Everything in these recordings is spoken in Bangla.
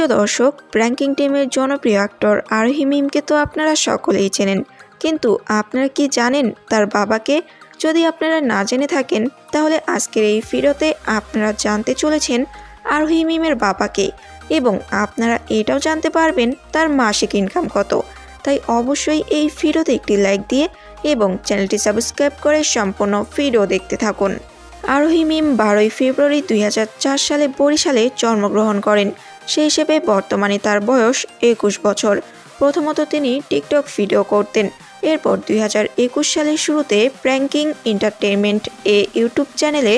প্রিয় দর্শক, প্র্যাঙ্কিং টিমের জনপ্রিয় অ্যাক্টর আরোহী মিমকে তো আপনারা সকলেই চেনেন, কিন্তু আপনারা কি জানেন তার বাবাকে? যদি আপনারা না জেনে থাকেন তাহলে আজকের এই ভিডিওতে আপনারা জানতে চলেছেন আরোহী মিমের বাবাকে, এবং আপনারা এটাও জানতে পারবেন তার মাসিক ইনকাম কত। তাই অবশ্যই এই ভিডিওতে একটি লাইক দিয়ে এবং চ্যানেলটি সাবস্ক্রাইব করে সম্পূর্ণ ভিডিও দেখতে থাকুন। আরোহী মিম 12 ফেব্রুয়ারি 2004 সালে বরিশালে জন্মগ্রহণ করেন। সেই হিসেবে বর্তমানে তার বয়স 21 বছর। প্রথমত তিনি টিকটক ভিডিও করতেন। এরপর 2021 সালের শুরুতে প্র্যাঙ্কিং এন্টারটেইনমেন্ট ইউটিউব চ্যানেলে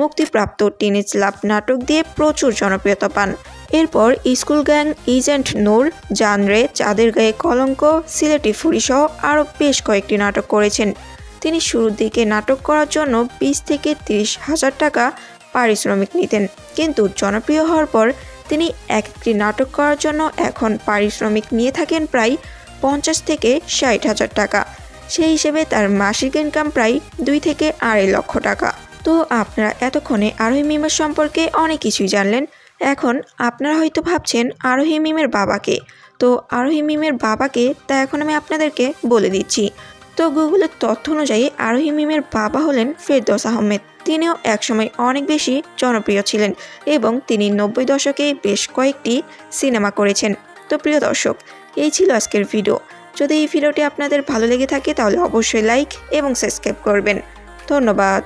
মুক্তিপ্রাপ্ত টিনেজ লাভ নাটক দিয়ে প্রচুর জনপ্রিয়তা পান। এরপর স্কুল গ্যাং, এজেন্ট নূর, জানরে, চাঁদের গায়ে কলঙ্ক, সিলেটি ফুরি সহ আরও বেশ কয়েকটি নাটক করেছেন। তিনি শুরুর দিকে নাটক করার জন্য 20 থেকে 30 হাজার টাকা পারিশ্রমিক নিতেন, কিন্তু জনপ্রিয় হওয়ার পর তিনি একটি নাটক করার জন্য এখন পারিশ্রমিক নিয়ে থাকেন প্রায় 50 থেকে 60 হাজার টাকা। সেই হিসেবে তার মাসিক ইনকাম প্রায় 2 থেকে 2.5 লক্ষ টাকা। তো আপনারা এতক্ষণে আরোহী মিমের সম্পর্কে অনেক কিছুই জানলেন। এখন আপনারা হয়তো ভাবছেন আরোহী মিমের বাবাকে। তো আরোহী মিমের বাবাকে তা এখন আমি আপনাদেরকে বলে দিচ্ছি। তো গুগলের তথ্য অনুযায়ী আরোহী মিমের বাবা হলেন ফেরদৌস আহমেদ। তিনিও একসময় অনেক বেশি জনপ্রিয় ছিলেন এবং তিনি 90 দশকে বেশ কয়েকটি সিনেমা করেছেন। তো প্রিয় দর্শক, এই ছিল আজকের ভিডিও। যদি এই ভিডিওটি আপনাদের ভালো লেগে থাকে তাহলে অবশ্যই লাইক এবং সাবস্ক্রাইব করবেন। ধন্যবাদ।